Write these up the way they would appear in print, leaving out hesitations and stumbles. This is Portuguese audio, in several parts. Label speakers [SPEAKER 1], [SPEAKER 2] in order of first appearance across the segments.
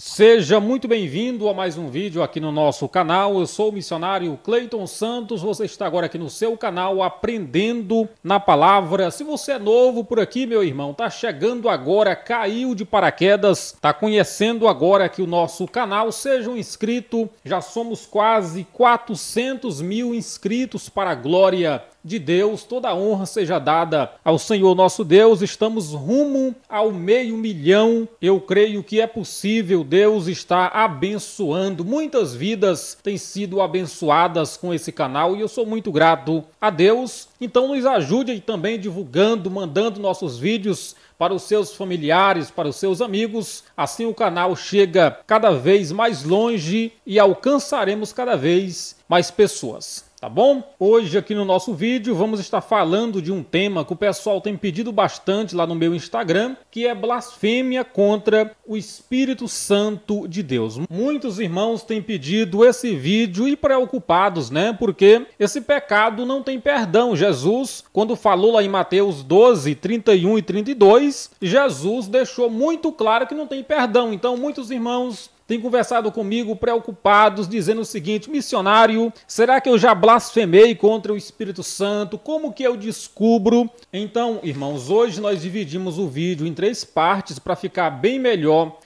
[SPEAKER 1] Seja muito bem-vindo a mais um vídeo aqui no nosso canal. Eu sou o missionário Cleiton Santos. Você está agora aqui no seu canal Aprendendo na Palavra. Se você é novo por aqui, meu irmão, tá chegando agora, caiu de paraquedas, tá conhecendo agora aqui o nosso canal, seja um inscrito. Já somos quase 400 mil inscritos, para a glória de Deus. Toda a honra seja dada ao Senhor nosso Deus. Estamos rumo ao 500 mil. Eu creio que é possível. Deus está abençoando. Muitas vidas têm sido abençoadas com esse canal e eu sou muito grato a Deus. Então nos ajude também divulgando, mandando nossos vídeos para os seus familiares, para os seus amigos. Assim o canal chega cada vez mais longe e alcançaremos cada vez mais pessoas. Tá bom? Hoje aqui no nosso vídeo vamos estar falando de um tema que o pessoal tem pedido bastante lá no meu Instagram, que é blasfêmia contra o Espírito Santo de Deus. Muitos irmãos têm pedido esse vídeo e preocupados, né? Porque esse pecado não tem perdão. Jesus, quando falou lá em Mateus 12, 31 e 32, Jesus deixou muito claro que não tem perdão. Então muitos irmãos tem conversado comigo preocupados, dizendo o seguinte: missionário, será que eu já blasfemei contra o Espírito Santo? Como que eu descubro? Então, irmãos, hoje nós dividimos o vídeo em 3 partes para ficar bem melhor,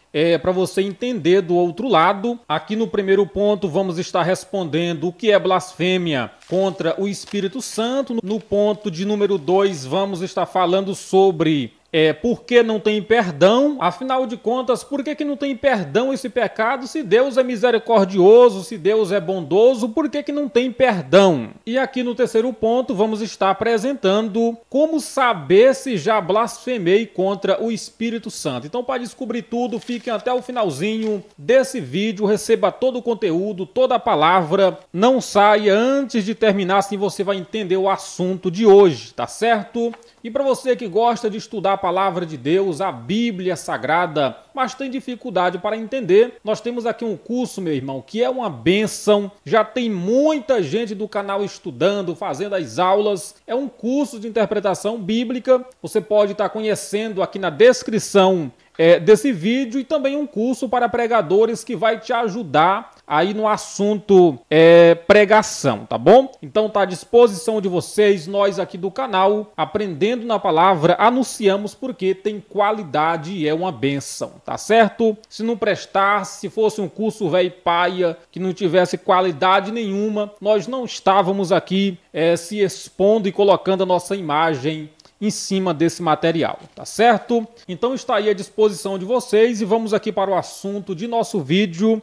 [SPEAKER 1] para você entender do outro lado. Aqui no primeiro ponto vamos estar respondendo o que é blasfêmia contra o Espírito Santo. No ponto de número 2 vamos estar falando sobre por que não tem perdão. Afinal de contas, por que não tem perdão esse pecado? Se Deus é misericordioso, se Deus é bondoso, por que não tem perdão? E aqui no terceiro ponto vamos estar apresentando como saber se já blasfemei contra o Espírito Santo. Então, para descobrir tudo, fiquem até o finalzinho desse vídeo, receba todo o conteúdo, toda a palavra. Não saia antes de terminar, assim você vai entender o assunto de hoje, tá certo? E para você que gosta de estudar a palavra de Deus, a Bíblia Sagrada, mas tem dificuldade para entender, nós temos aqui um curso, meu irmão, que é uma bênção. Já tem muita gente do canal estudando, fazendo as aulas. É um curso de interpretação bíblica. Você pode estar conhecendo aqui na descrição desse vídeo, e também um curso para pregadores que vai te ajudar aí no assunto pregação, tá bom? Então tá à disposição de vocês. Nós aqui do canal Aprendendo na Palavra anunciamos porque tem qualidade e é uma bênção, tá certo? Se não prestasse, se fosse um curso velho paia que não tivesse qualidade nenhuma, nós não estávamos aqui se expondo e colocando a nossa imagem em cima desse material, tá certo? Então está aí à disposição de vocês e vamos aqui para o assunto de nosso vídeo.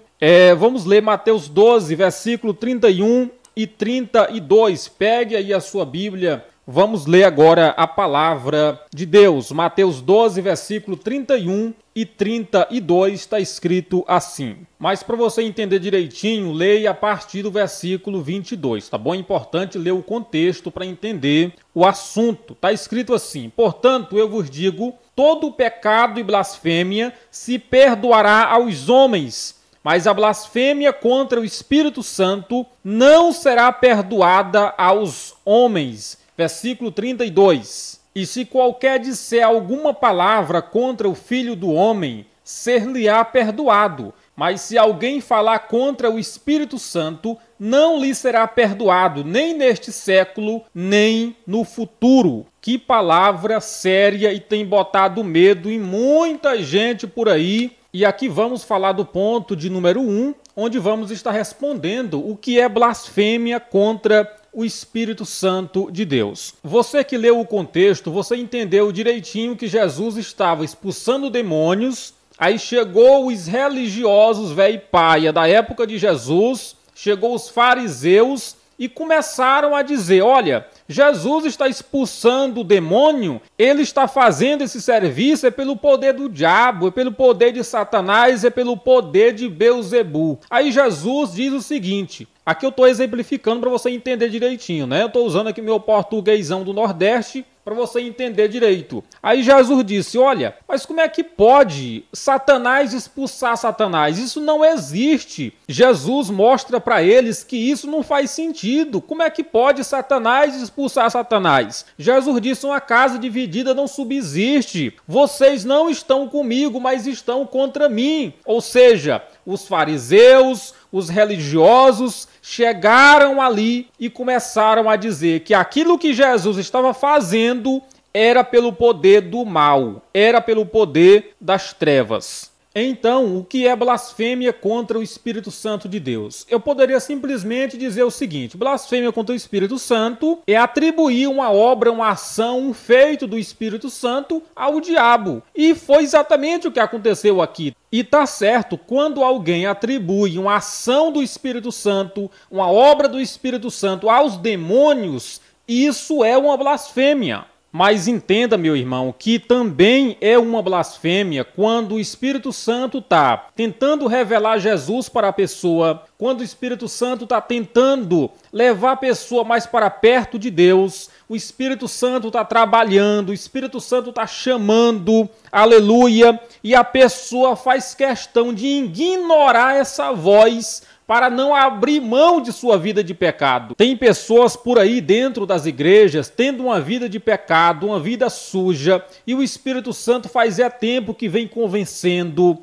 [SPEAKER 1] Vamos ler Mateus 12, versículo 31 e 32. Pegue aí a sua Bíblia. Vamos ler agora a palavra de Deus. Mateus 12, versículo 31 e 32 está escrito assim. Mas para você entender direitinho, leia a partir do versículo 22, tá bom? É importante ler o contexto para entender o assunto. Está escrito assim: portanto, eu vos digo, todo pecado e blasfêmia se perdoará aos homens, mas a blasfêmia contra o Espírito Santo não será perdoada aos homens. Versículo 32. E se qualquer disser alguma palavra contra o Filho do Homem, ser-lhe-á perdoado. Mas se alguém falar contra o Espírito Santo, não lhe será perdoado, nem neste século, nem no futuro. Que palavra séria, e tem botado medo em muita gente por aí. E aqui vamos falar do ponto de número 1, onde vamos estar respondendo o que é blasfêmia contra o Espírito Santo de Deus. Você que leu o contexto, você entendeu direitinho que Jesus estava expulsando demônios. Aí chegou os religiosos velho paia da época de Jesus, chegou os fariseus e começaram a dizer: olha, Jesus está expulsando o demônio, ele está fazendo esse serviço pelo poder do diabo, pelo poder de Satanás, pelo poder de Belzebu. Aí Jesus diz o seguinte, aqui eu estou exemplificando para você entender direitinho, né? Eu estou usando aqui meu portuguesão do Nordeste para você entender direito. Aí Jesus disse, olha, mas como é que pode Satanás expulsar Satanás? Isso não existe. Jesus mostra para eles que isso não faz sentido. Como é que pode Satanás expulsar Satanás? Jesus disse, uma casa dividida não subsiste. Vocês não estão comigo, mas estão contra mim. Ou seja, os fariseus, os religiosos chegaram ali e começaram a dizer que aquilo que Jesus estava fazendo era pelo poder do mal, era pelo poder das trevas. Então, o que é blasfêmia contra o Espírito Santo de Deus? Eu poderia simplesmente dizer o seguinte: blasfêmia contra o Espírito Santo é atribuir uma obra, uma ação, um feito do Espírito Santo ao diabo. E foi exatamente o que aconteceu aqui. E tá certo, quando alguém atribui uma ação do Espírito Santo, uma obra do Espírito Santo aos demônios, isso é uma blasfêmia. Mas entenda, meu irmão, que também é uma blasfêmia quando o Espírito Santo está tentando revelar Jesus para a pessoa, quando o Espírito Santo está tentando levar a pessoa mais para perto de Deus, o Espírito Santo está trabalhando, o Espírito Santo está chamando, aleluia, e a pessoa faz questão de ignorar essa voz para não abrir mão de sua vida de pecado. Tem pessoas por aí dentro das igrejas tendo uma vida de pecado, uma vida suja, e o Espírito Santo faz tempo que vem convencendo,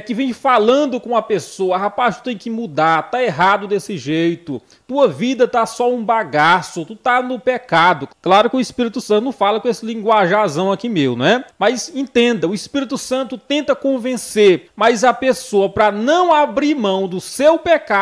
[SPEAKER 1] que vem falando com a pessoa, rapaz, tu tem que mudar, tá errado desse jeito, tua vida tá só um bagaço, tu tá no pecado. Claro que o Espírito Santo não fala com esse linguajazão aqui meu, né? Mas entenda, o Espírito Santo tenta convencer, mas a pessoa, para não abrir mão do seu pecado,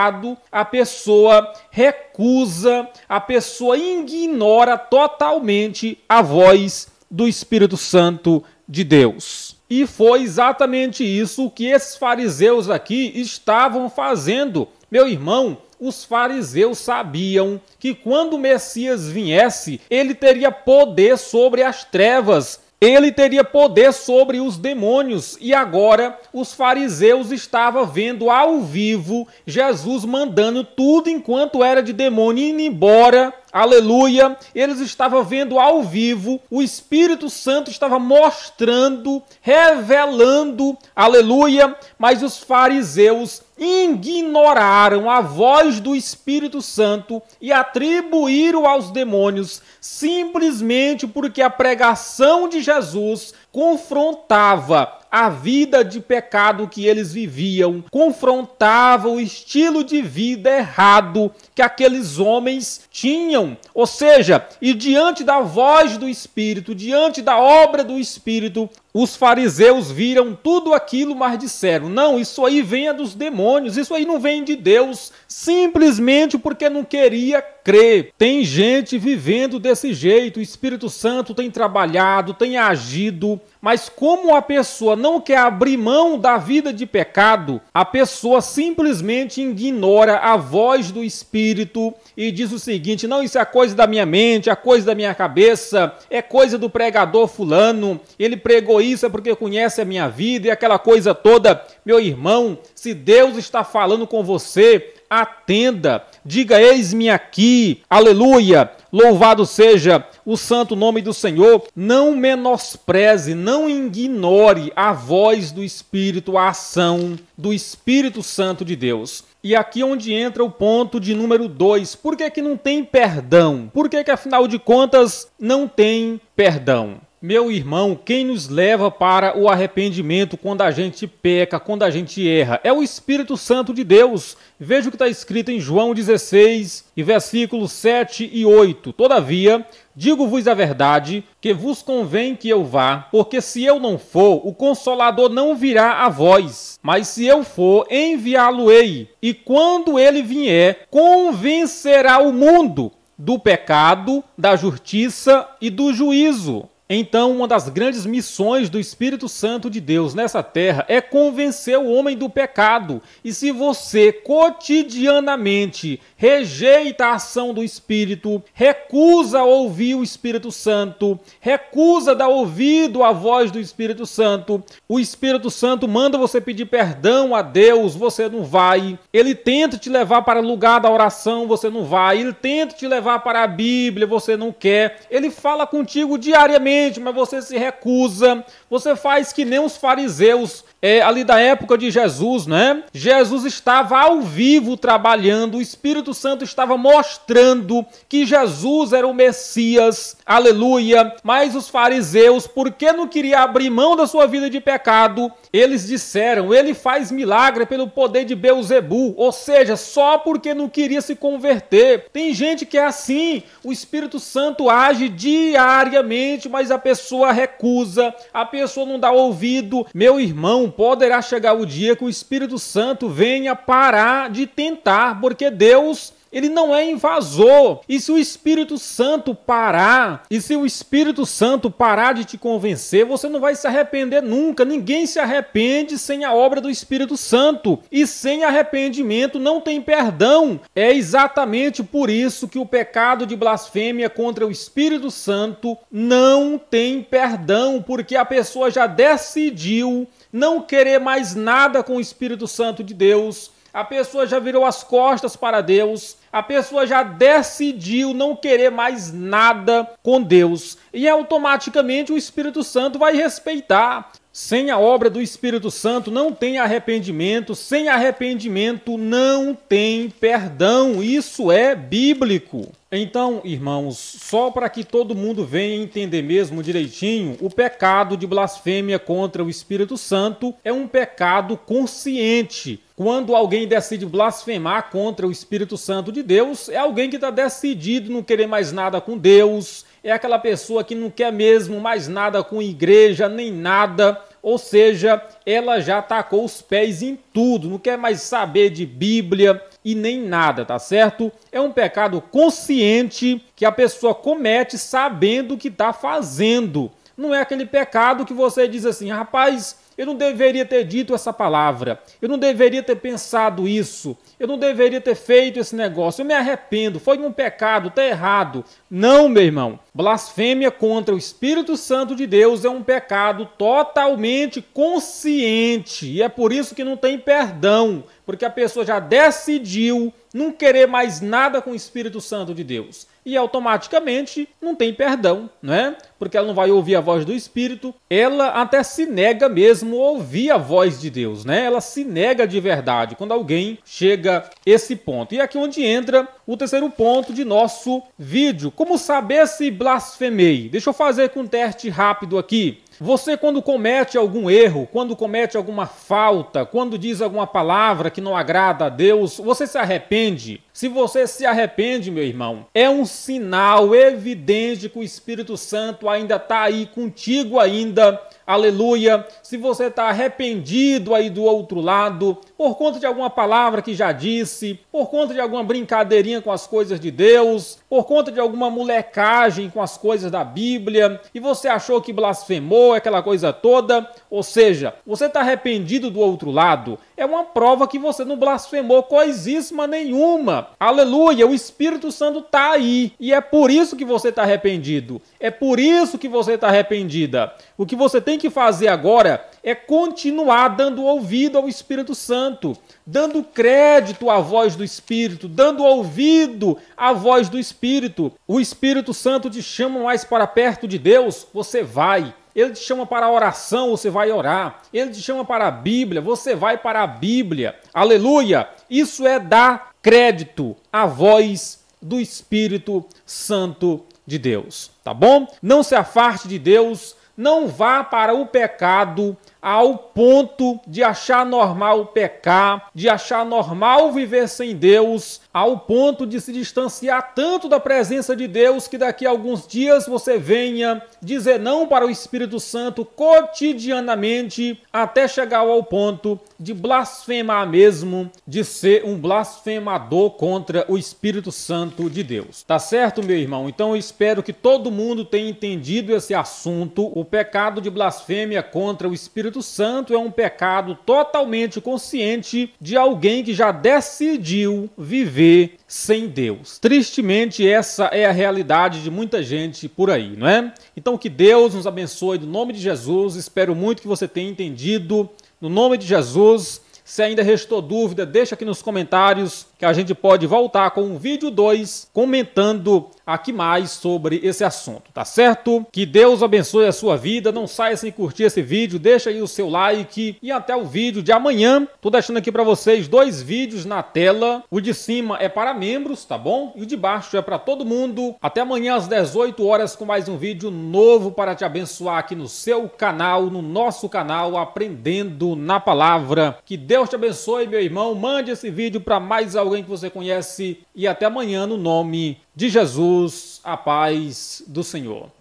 [SPEAKER 1] a pessoa recusa, a pessoa ignora totalmente a voz do Espírito Santo de Deus. E foi exatamente isso que esses fariseus aqui estavam fazendo. Meu irmão, os fariseus sabiam que quando o Messias viesse, ele teria poder sobre as trevas. Ele teria poder sobre os demônios, e agora os fariseus estavam vendo ao vivo Jesus mandando tudo enquanto era de demônio indo embora, aleluia. Eles estavam vendo ao vivo, o Espírito Santo estava mostrando, revelando, aleluia, mas os fariseus ignoraram a voz do Espírito Santo e atribuíram aos demônios simplesmente porque a pregação de Jesus confrontava a vida de pecado que eles viviam, confrontava o estilo de vida errado que aqueles homens tinham. Ou seja, e diante da voz do Espírito, diante da obra do Espírito, os fariseus viram tudo aquilo, mas disseram, não, isso aí vem dos demônios, isso aí não vem de Deus, simplesmente porque não queria crer. Tem gente vivendo desse jeito, o Espírito Santo tem trabalhado, tem agido, mas como a pessoa não quer abrir mão da vida de pecado, a pessoa simplesmente ignora a voz do Espírito e diz o seguinte, não, isso é coisa da minha mente, é coisa da minha cabeça, é coisa do pregador fulano, ele pregou isso é porque conhece a minha vida e aquela coisa toda. Meu irmão, se Deus está falando com você, atenda, diga, eis-me aqui, aleluia, louvado seja o santo nome do Senhor. Não menospreze, não ignore a voz do Espírito, a ação do Espírito Santo de Deus. E aqui onde entra o ponto de número 2, por que não tem perdão? Por que afinal de contas não tem perdão? Meu irmão, quem nos leva para o arrependimento quando a gente peca, quando a gente erra, é o Espírito Santo de Deus. Veja o que está escrito em João 16, e versículos 7 e 8. Todavia, digo-vos a verdade, que vos convém que eu vá, porque se eu não for, o Consolador não virá a vós. Mas se eu for, enviá-lo-ei. E quando ele vier, convencerá o mundo do pecado, da justiça e do juízo. Então, uma das grandes missões do Espírito Santo de Deus nessa terra é convencer o homem do pecado. E se você cotidianamente rejeita a ação do Espírito, recusa ouvir o Espírito Santo, recusa dar ouvido à voz do Espírito Santo, o Espírito Santo manda você pedir perdão a Deus, você não vai. Ele tenta te levar para o lugar da oração, você não vai. Ele tenta te levar para a Bíblia, você não quer. Ele fala contigo diariamente, mas você se recusa. Você faz que nem os fariseus ali da época de Jesus, né? Jesus estava ao vivo trabalhando, o Espírito Santo estava mostrando que Jesus era o Messias, aleluia. Mas os fariseus, porque não queriam abrir mão da sua vida de pecado, eles disseram, ele faz milagre pelo poder de Beelzebu, ou seja, só porque não queria se converter. Tem gente que é assim, o Espírito Santo age diariamente, mas a pessoa recusa, a pessoa não dá ouvido. Meu irmão, poderá chegar o dia que o Espírito Santo venha parar de tentar, porque Deus, ele não é invasor. E se o Espírito Santo parar, de te convencer, você não vai se arrepender nunca. Ninguém se arrepende sem a obra do Espírito Santo. E sem arrependimento não tem perdão. É exatamente por isso que o pecado de blasfêmia contra o Espírito Santo não tem perdão, porque a pessoa já decidiu não querer mais nada com o Espírito Santo de Deus. A pessoa já virou as costas para Deus, a pessoa já decidiu não querer mais nada com Deus. E automaticamente o Espírito Santo vai respeitar. Sem a obra do Espírito Santo não tem arrependimento, sem arrependimento não tem perdão. Isso é bíblico. Então, irmãos, só para que todo mundo venha entender mesmo direitinho, o pecado de blasfêmia contra o Espírito Santo é um pecado consciente. Quando alguém decide blasfemar contra o Espírito Santo de Deus, é alguém que está decidido não querer mais nada com Deus, é aquela pessoa que não quer mesmo mais nada com igreja, nem nada. Ou seja, ela já tacou os pés em tudo, não quer mais saber de Bíblia e nem nada, tá certo? É um pecado consciente que a pessoa comete sabendo o que está fazendo. Não é aquele pecado que você diz assim, rapaz, eu não deveria ter dito essa palavra, eu não deveria ter pensado isso, eu não deveria ter feito esse negócio, eu me arrependo, foi um pecado, está errado. Não, meu irmão, blasfêmia contra o Espírito Santo de Deus é um pecado totalmente consciente e é por isso que não tem perdão, porque a pessoa já decidiu não querer mais nada com o Espírito Santo de Deus. E automaticamente não tem perdão, né? Porque ela não vai ouvir a voz do Espírito, ela até se nega mesmo a ouvir a voz de Deus, né? Ela se nega de verdade quando alguém chega a esse ponto. E é aqui onde entra o terceiro ponto de nosso vídeo. Como saber se blasfemei? Deixa eu fazer com um teste rápido aqui. Você, quando comete algum erro, quando comete alguma falta, quando diz alguma palavra que não agrada a Deus, você se arrepende? Se você se arrepende, meu irmão, é um sinal evidente que o Espírito Santo ainda está aí contigo ainda. Aleluia! Se você está arrependido aí do outro lado, por conta de alguma palavra que já disse, por conta de alguma brincadeirinha com as coisas de Deus, por conta de alguma molecagem com as coisas da Bíblia, e você achou que blasfemou, aquela coisa toda, ou seja, você está arrependido do outro lado, é uma prova que você não blasfemou coisíssima nenhuma. Aleluia! O Espírito Santo está aí, e é por isso que você está arrependido, é por isso que você está arrependida. O que você tem que fazer agora é continuar dando ouvido ao Espírito Santo, dando crédito à voz do Espírito, dando ouvido à voz do Espírito. O Espírito Santo te chama mais para perto de Deus, você vai. Ele te chama para a oração, você vai orar. Ele te chama para a Bíblia, você vai para a Bíblia. Aleluia! Isso é dar crédito à voz do Espírito Santo de Deus, tá bom? Não se afaste de Deus, não vá para o pecado, ao ponto de achar normal pecar, de achar normal viver sem Deus, ao ponto de se distanciar tanto da presença de Deus que daqui a alguns dias você venha dizer não para o Espírito Santo cotidianamente, até chegar ao ponto de blasfemar mesmo, de ser um blasfemador contra o Espírito Santo de Deus. Tá certo, meu irmão? Então eu espero que todo mundo tenha entendido esse assunto. O pecado de blasfêmia contra o Espírito Santo é um pecado totalmente consciente de alguém que já decidiu viver sem Deus. Tristemente, essa é a realidade de muita gente por aí, não é? Então que Deus nos abençoe no nome de Jesus. Espero muito que você tenha entendido. No nome de Jesus, se ainda restou dúvida, deixa aqui nos comentários que a gente pode voltar com o vídeo 2 comentando aqui mais sobre esse assunto, tá certo? Que Deus abençoe a sua vida, não saia sem curtir esse vídeo, deixa aí o seu like e até o vídeo de amanhã. Tô deixando aqui para vocês 2 vídeos na tela, o de cima é para membros, tá bom? E o de baixo é para todo mundo. Até amanhã às 18 horas com mais um vídeo novo para te abençoar aqui no seu canal, no nosso canal, Aprendendo na Palavra. Que Deus te abençoe, meu irmão, mande esse vídeo para mais alguém que você conhece e até amanhã no nome de Jesus, a paz do Senhor.